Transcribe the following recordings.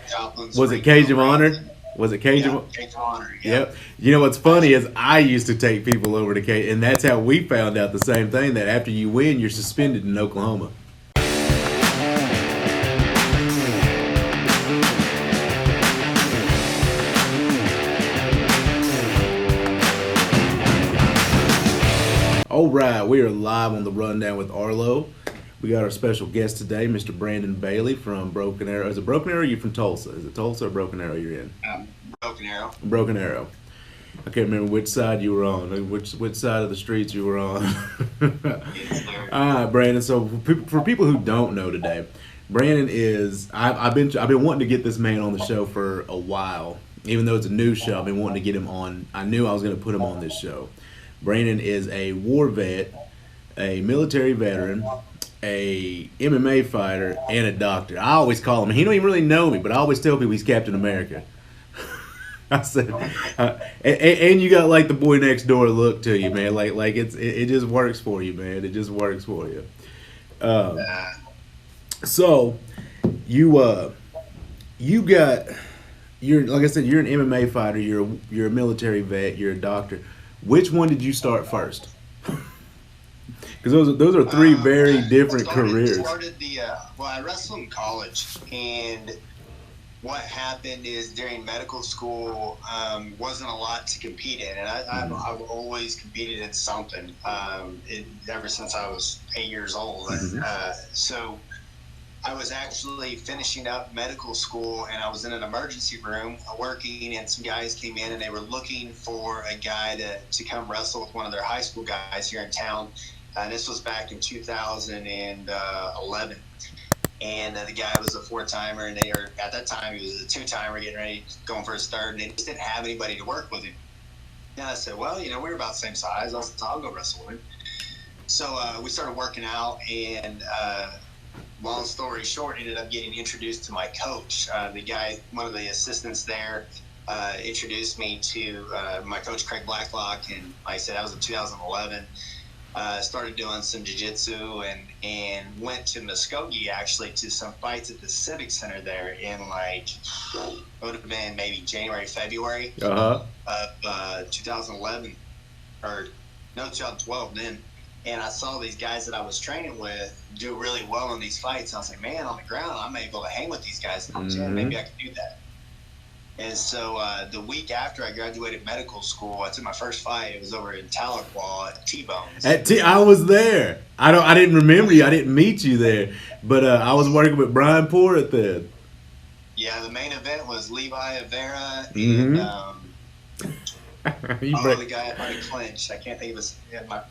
Joplin's Was it Springfield Cage of Honor? Rams. Was it Cage Yeah, of? Cage of Honor. Yep. Yep. You know what's funny is I used to take people over to Cage, and that's how we found out the same thing. That after you win, you're suspended in Oklahoma. All right, we are live on the rundown with Arlow. We got our special guest today, Mr. Brandon Bailey from Broken Arrow. Is it Broken Arrow or are you from Tulsa? Is it Tulsa or Broken Arrow you're in? Broken Arrow. Broken Arrow. I can't remember which side you were on, which side of the streets you were on. Yes, sir. All right, Brandon. So for people who don't know today, Brandon is I've been wanting to get this man on the show for a while. Even though it's a new show, I've been wanting to get him on. I knew I was going to put him on this show. Brandon is a war vet, a military veteran, a MMA fighter, and a doctor. I always call him. He don't even really know me, but I always tell people he's Captain America. I said, and you got like the boy next door look to you, man. Like it just works for you, man. It just works for you. So you got you're like I said, you're an MMA fighter. You're a military vet. You're a doctor. Which one did you start first? Because those are three very different careers. I wrestled in college, and what happened is during medical school wasn't a lot to compete in, and I've always competed in something ever since I was 8 years old. So I was actually finishing up medical school, and I was in an emergency room working, and some guys came in, and they were looking for a guy to come wrestle with one of their high school guys here in town. This was back in 2011. And the guy was a four-timer, and at that time, he was a two-timer getting ready, going for his third, and they just didn't have anybody to work with him. And I said, well, we're about the same size. I said, I'll go wrestle with him. So we started working out, and long story short, ended up getting introduced to my coach. The guy, one of the assistants there, introduced me to my coach, Craig Blacklock, and like I said, that was in 2011. Started doing some jiu-jitsu and went to Muskogee, actually, to some fights at the Civic Center there in it would have been maybe January, February of 2011, or no, 2012 then. And I saw these guys that I was training with do really well in these fights. And I was like, man, on the ground, I'm able to hang with these guys. And I was like, maybe I could do that. And so the week after I graduated medical school, I took my first fight. It was over in Tahlequah at T-Bones. I was there. I didn't remember you. I didn't meet you there, but I was working with Brian Porter then. Yeah, the main event was Levi Avera You the guy at my clinch. I can't think of his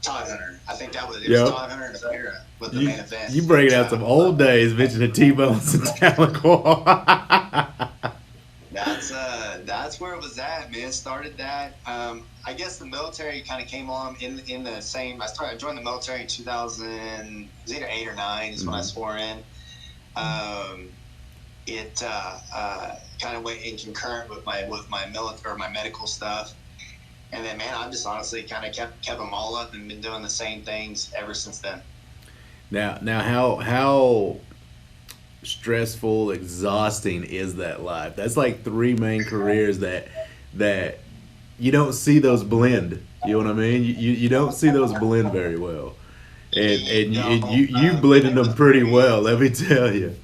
Todd Hunter. I think it was Todd Hunter and Avera with the main event. You bringing out some old days, mentioning T-Bones and Tahlequah. That's where it was at, man. Started that. I guess the military kind of came on in the same. I joined the military in 2000. It was either 8 or 9 is when I swore in. It kind of went in concurrent with my military or my medical stuff. And then, man, I've just honestly kind of kept them all up and been doing the same things ever since then. Now, how stressful, exhausting is that life? That's like three main careers that you don't see those blend. You know what I mean? You don't see those blend very well, and you blended them pretty well. Let me tell you.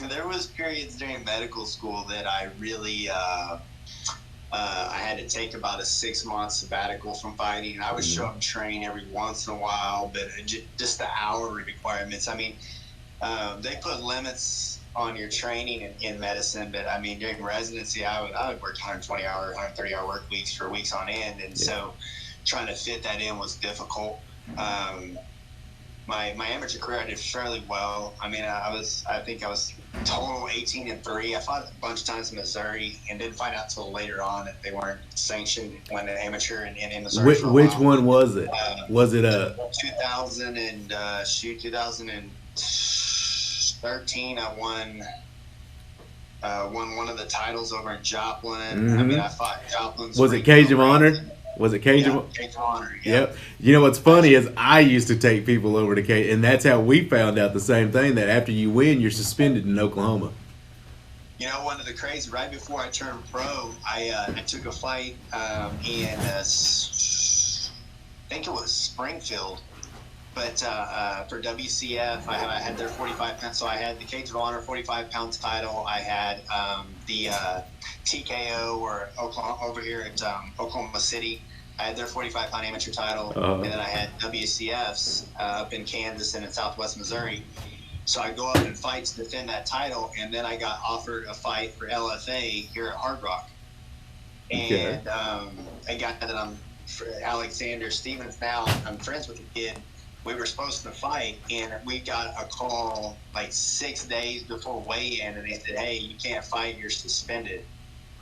There was periods during medical school that I really. I had to take about a 6-month sabbatical from fighting, and I would show up and train every once in a while, but just the hour requirements. I mean, they put limits on your training in medicine, but I mean, during residency, I would work 120-hour, 130-hour work weeks for weeks on end, and so trying to fit that in was difficult. My amateur career, I did fairly well. I mean, I think I was total 18-3. I fought a bunch of times in Missouri and didn't find out until later on that they weren't sanctioned when an amateur in Missouri. Which one was it? Was it 2013? I won one of the titles over in Joplin. I mean, I fought Joplin. Was it Cage of Honor? Was it Cage of Honor? Yeah. Yep. You know what's funny is I used to take people over to Cage, and that's how we found out the same thing. That after you win, you're suspended in Oklahoma. You know, one of the crazy, right before I turned pro, I took a fight in, I think it was Springfield, but for WCF, I had their 45 pounds. So I had the Cage of Honor 45-pound title. I had the TKO or Oklahoma, over here at Oklahoma City. I had their 45-pound amateur title, and then I had WCFs up in Kansas and in Southwest Missouri. So I go up and fight to defend that title, and then I got offered a fight for LFA here at Hard Rock. And a guy that Alexander Stevens, now I'm friends with the kid. We were supposed to fight, and we got a call like 6 days before weigh-in, and they said, "Hey, you can't fight, you're suspended."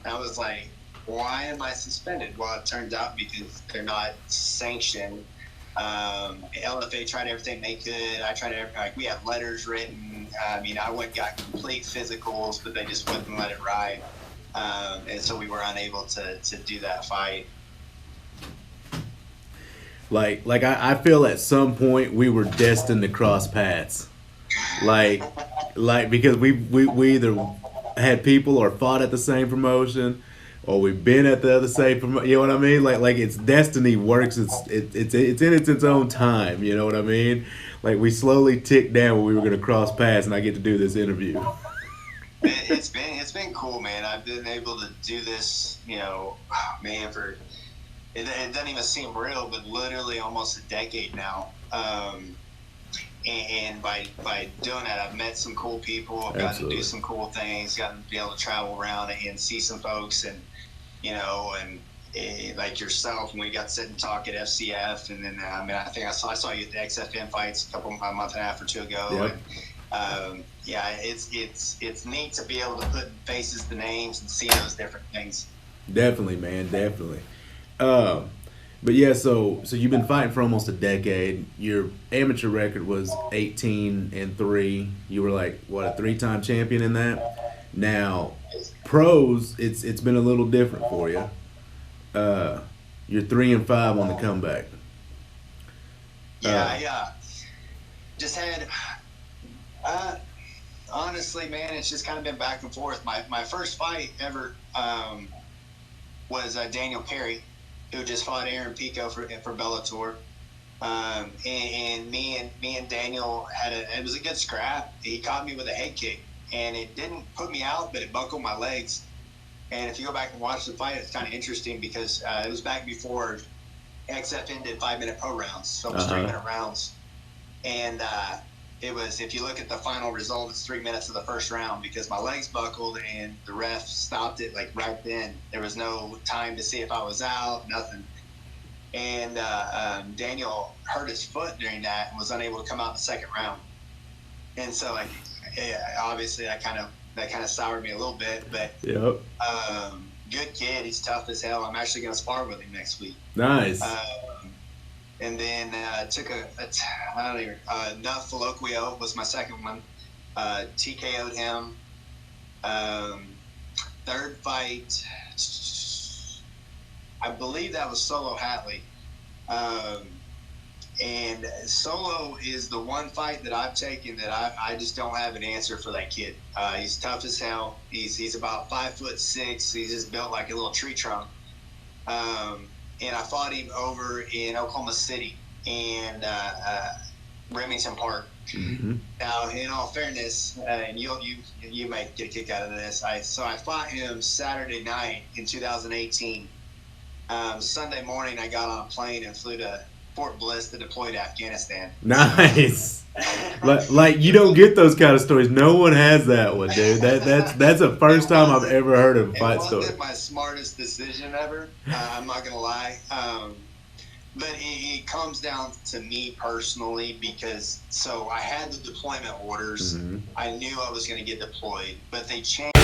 And I was like, "Why am I suspended?" Well, it turns out because they're not sanctioned. LFA tried everything they could. I tried everything. Like, we had letters written. I mean, I went and got complete physicals, but they just wouldn't let it ride. And so we were unable to do that fight. Like I feel at some point we were destined to cross paths. Like because we either had people or fought at the same promotion, or we've been at the other same promotion. You know what I mean? Like it's destiny works. It's in its own time. You know what I mean? Like we slowly ticked down when we were going to cross paths, and I get to do this interview. It's been cool, man. I've been able to do this, you know, man, for it doesn't even seem real, but literally almost a decade now. And by doing that, I've met some cool people. I've gotten to do some cool things. Gotten to be able to travel around and see some folks, and you know, and like yourself, when we got to sit and talk at FCF, and then I mean, I think I saw you at the XFN fights a month and a half or two ago. Yep. And, yeah, it's neat to be able to put faces to names and see those different things. Definitely, man, definitely. But yeah, so you've been fighting for almost a decade. Your amateur record was 18-3. You were like what, a 3-time champion in that. Now, pros, it's been a little different for you. You're 3-5 on the comeback. Yeah. Just had. Honestly, man, it's just kind of been back and forth. My first fight ever was Daniel Perry, who just fought Aaron Pico for Bellator. And me and Daniel it was a good scrap. He caught me with a head kick, and it didn't put me out, but it buckled my legs. And if you go back and watch the fight, it's kind of interesting because it was back before XFN did 5-minute pro rounds, so it was 3-minute rounds. And it was, if you look at the final result, it's 3 minutes of the first round because my legs buckled and the ref stopped it like right then. There was no time to see if I was out, nothing. And Daniel hurt his foot during that and was unable to come out in the second round. And so, like, obviously, that kind of soured me a little bit. But yep. Good kid, he's tough as hell. I'm actually going to spar with him next week. Nice. And then took Nuff Faloquio was my second one. TKO'd him. Third fight, I believe that was Solo Hatley. And Solo is the one fight that I've taken that I just don't have an answer for that kid. He's tough as hell. He's about 5'6". He's just built like a little tree trunk. And I fought him over in Oklahoma City and Remington Park. Mm-hmm. Now, in all fairness, and you might get a kick out of this, I fought him Saturday night in 2018. Sunday morning, I got on a plane and flew to Fort Bliss to deploy to Afghanistan. Nice. like you don't get those kind of stories. No one has that one, dude. That's the first time I've ever heard of a fight story. It wasn't my smartest decision ever. I'm not gonna lie. But it comes down to me personally because so I had the deployment orders. Mm-hmm. I knew I was going to get deployed, but they changed.